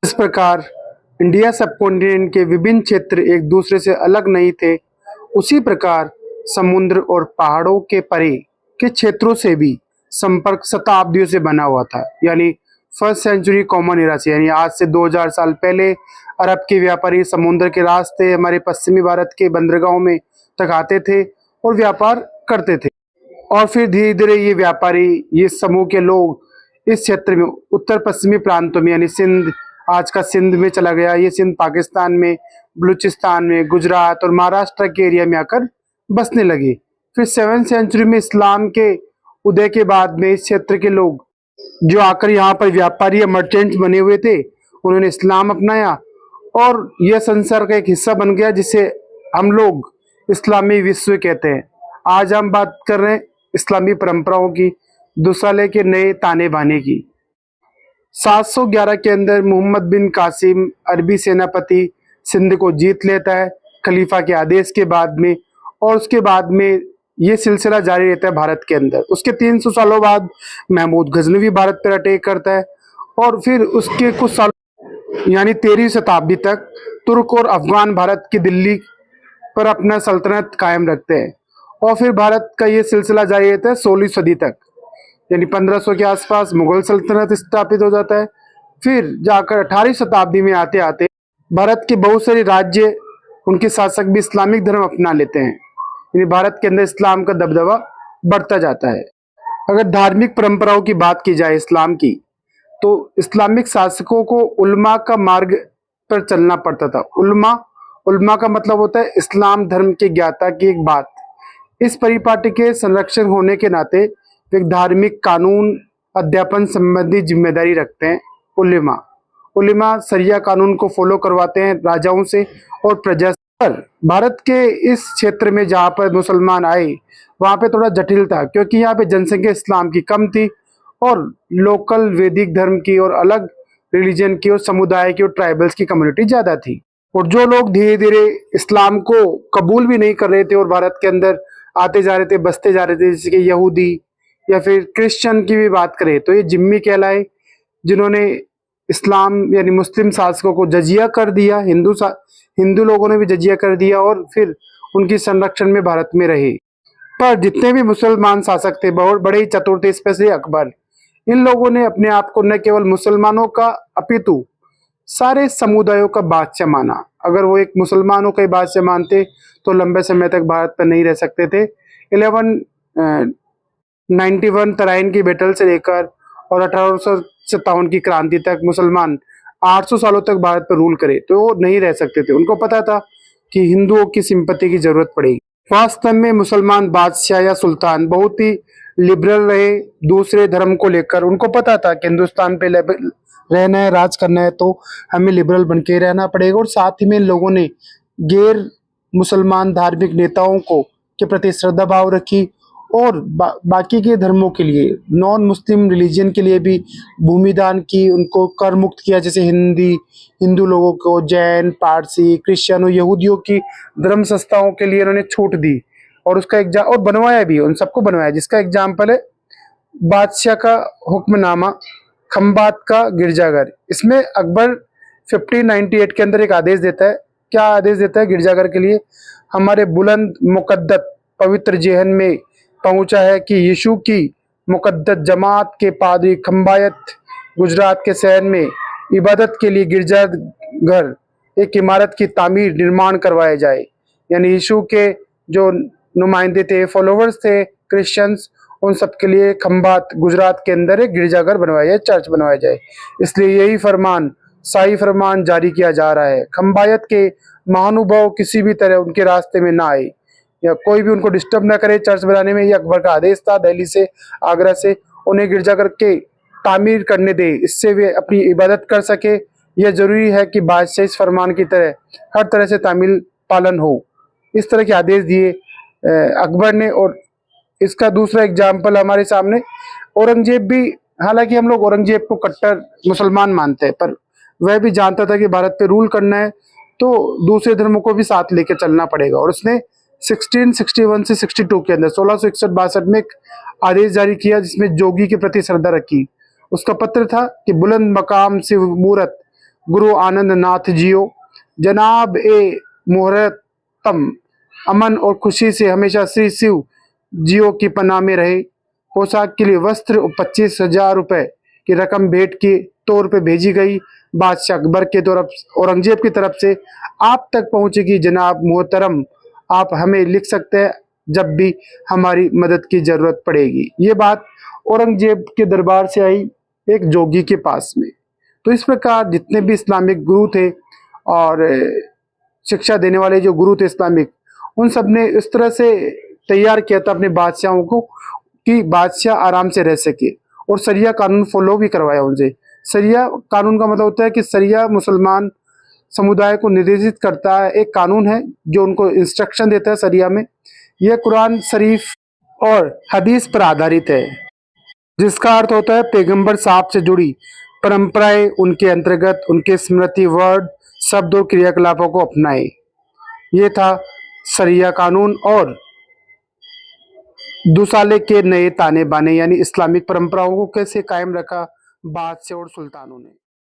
इस प्रकार India subcontinent के विभिन्न क्षेत्र एक दूसरे से अलग नहीं थे, उसी प्रकार समुद्र और पहाड़ों के परे के क्षेत्रों से भी संपर्क शताब्दियों से बना हुआ था। यानी फर्स्ट सेंचुरी कॉमन एरा से, यानी आज से 2000 साल पहले अरब के व्यापारी समुद्र के रास्ते हमारे पश्चिमी भारत के बंदरगाहों में तक आते थे और व्यापार करते थे। और फिर धीरे धीरे ये व्यापारी, ये समूह के लोग इस क्षेत्र में उत्तर पश्चिमी प्रांतों में, यानी सिंध, आज का सिंध में चला गया, ये सिंध पाकिस्तान में, बलूचिस्तान में, गुजरात और महाराष्ट्र के एरिया में आकर बसने लगे। फिर 7th सेंचुरी में इस्लाम के उदय के बाद में इस क्षेत्र के लोग जो आकर यहाँ पर व्यापारी या मर्चेंट्स बने हुए थे, उन्होंने इस्लाम अपनाया और यह संसार का एक हिस्सा बन गया, जिसे हम लोग इस्लामी विश्व कहते हैं। आज हम बात कर रहे हैं इस्लामी परंपराओं की, दुसाले के नए ताने बाने की। 711 के अंदर मोहम्मद बिन कासिम अरबी सेनापति सिंध को जीत लेता है खलीफा के आदेश के बाद में, और उसके बाद में ये सिलसिला जारी रहता है भारत के अंदर। उसके 300 सालों बाद महमूद गजनवी भारत पर अटैक करता है और फिर उसके कुछ साल यानी 13वीं शताब्दी तक तुर्क और अफगान भारत की दिल्ली पर अपना सल्तनत कायम रखते हैं। और फिर भारत का ये सिलसिला जारी रहता है 16वीं सदी तक, यानी 1500 के आसपास मुगल सल्तनत स्थापित हो जाता है। फिर जाकर 18वीं शताब्दी में आते आते भारत के बहुत सारे राज्य, उनके शासक भी इस्लामिक धर्म अपना लेते हैं, यानी भारत के अंदर इस्लाम का दबदबा बढ़ता जाता है। अगर धार्मिक परंपराओं की बात की जाए इस्लाम की, तो इस्लामिक शासकों को उल्मा का मार्ग पर चलना पड़ता था। उल्मा का मतलब होता है इस्लाम धर्म के ज्ञाता की एक बात। इस परिपाटी के संरक्षण होने के नाते वे धार्मिक कानून अध्यापन संबंधी जिम्मेदारी रखते हैं। उलेमा शरिया कानून को फॉलो करवाते हैं राजाओं से और प्रजा से। पर भारत के इस क्षेत्र में जहाँ पर मुसलमान आए, वहाँ पे थोड़ा जटिल था, क्योंकि यहाँ पे जनसंख्या इस्लाम की कम थी और लोकल वैदिक धर्म की और अलग रिलीजन की और समुदाय की और ट्राइबल्स की कम्युनिटी ज़्यादा थी। और जो लोग धीरे धीरे इस्लाम को कबूल भी नहीं कर रहे थे और भारत के अंदर आते जा रहे थे, बसते जा रहे थे, जैसे कि यहूदी या फिर क्रिश्चियन की भी बात करें तो ये जिम्मी कहलाए, जिन्होंने इस्लाम यानी मुस्लिम शासकों को जजिया कर दिया। हिंदू लोगों ने भी जजिया कर दिया और फिर उनकी संरक्षण में भारत में रहे। पर जितने भी मुसलमान शासक थे बहुत बड़े ही चतुर थे, स्पेशली अकबर। इन लोगों ने अपने आप को न केवल मुसलमानों का अपितु सारे समुदायों का बादशाह माना। अगर वो एक मुसलमानों का ही बादशाह मानते तो लंबे समय तक भारत पर नहीं रह सकते थे। 1191 तराइन की बैटल से लेकर और 1857 की क्रांति तक मुसलमान 800 सालों तक भारत पर रूल करे तो वो नहीं रह सकते थे। उनको पता था कि हिंदुओं की सिंपत्ति की जरूरत पड़ेगी। वास्तव में मुसलमान बादशाह या सुल्तान बहुत ही लिबरल रहे दूसरे धर्म को लेकर। उनको पता था कि हिंदुस्तान पे रहना है, राज करना है, तो हमें लिबरल बन के रहना पड़ेगा। और साथ ही में लोगों ने गैर मुसलमान धार्मिक नेताओं को के प्रति श्रद्धा भाव रखी और बाकी के धर्मों के लिए, नॉन मुस्लिम रिलीजन के लिए भी भूमि दान की, उनको कर मुक्त किया। जैसे हिंदू लोगों को, जैन, पारसी, क्रिश्चियन और यहूदियों की धर्म संस्थाओं के लिए उन्होंने छूट दी और उसका और बनवाया भी, उन सबको बनवाया। जिसका एग्जाम्पल है बादशाह का हुक्मनामा, खंबात का गिरजाघर। इसमें अकबर 1598 के अंदर एक आदेश देता है। क्या आदेश देता है गिरजाघर के लिए? हमारे बुलंद मुकद्दस पवित्र जेहन में पहुंचा है कि यीशु की मुकद्दस जमात के पादरी खंबायत गुजरात के शहर में इबादत के लिए गिरजाघर एक इमारत की तामीर निर्माण करवाया जाए। यानी यीशु के जो नुमाइंदे थे, फॉलोवर्स थे, क्रिश्चियंस, उन सब के लिए खंबात गुजरात के अंदर एक गिरजाघर बनवाया जाए, चर्च बनवाया जाए। इसलिए यही फरमान, शाही फरमान जारी किया जा रहा है। खंबायत के महानुभाव किसी भी तरह उनके रास्ते में ना आए या कोई भी उनको डिस्टर्ब ना करे चर्च बनाने में। ये अकबर का आदेश था दिल्ली से, आगरा से। उन्हें गिरजाघर के तामीर करने दे, इससे वे अपनी इबादत कर सके। यह जरूरी है कि बादशाह इस फरमान की तरह हर तरह से तामील पालन हो। इस तरह के आदेश दिए अकबर ने। और इसका दूसरा एग्जाम्पल हमारे सामने औरंगजेब भी, हालांकि हम लोग औरंगजेब को कट्टर मुसलमान मानते हैं, पर वह भी जानता था कि भारत पे रूल करना है तो दूसरे धर्मों को भी साथ लेकर चलना पड़ेगा। और उसने 1661 से 62 के अंदर 1661-62 में एक आदेश जारी किया जिसमें जोगी के प्रति श्रद्धा रखी। उसका पत्र था कि बुलंद मकाम से मूरत गुरु आनंद नाथ जियो, जनाब ए मुहर्रम अमन और खुशी से हमेशा श्री शिव जियो की पनाह में रहे। पोशाक के लिए वस्त्र और 25,000 रुपए की रकम भेंट के तौर पे भेजी गई। बादशाह अकबर के तरफ औरंगजेब की तरफ से आप तक पहुंचेगी। जनाब मोहतरम, आप हमें लिख सकते हैं जब भी हमारी मदद की जरूरत पड़ेगी। ये बात औरंगजेब के दरबार से आई एक जोगी के पास में। तो इस प्रकार जितने भी इस्लामिक गुरु थे और शिक्षा देने वाले जो गुरु थे इस्लामिक, उन सब ने इस तरह से तैयार किया था अपने बादशाहों को कि बादशाह आराम से रह सके, और सरिया कानून फॉलो भी करवाया उनसे। सरिया कानून का मतलब होता है कि सरिया मुसलमान समुदाय को निर्देशित करता है, एक कानून है जो उनको इंस्ट्रक्शन देता है सरिया में। यह कुरान शरीफ और हदीस पर आधारित है, जिसका अर्थ होता है पैगंबर साहब से जुड़ी परंपराएं, उनके अंतर्गत उनके स्मृति वर्ड शब्द और क्रियाकलापों को अपनाएं। ये था सरिया कानून और दुसाले के नए ताने बाने, यानी इस्लामिक परंपराओं को कैसे कायम रखा बादशाह और सुल्तानों ने।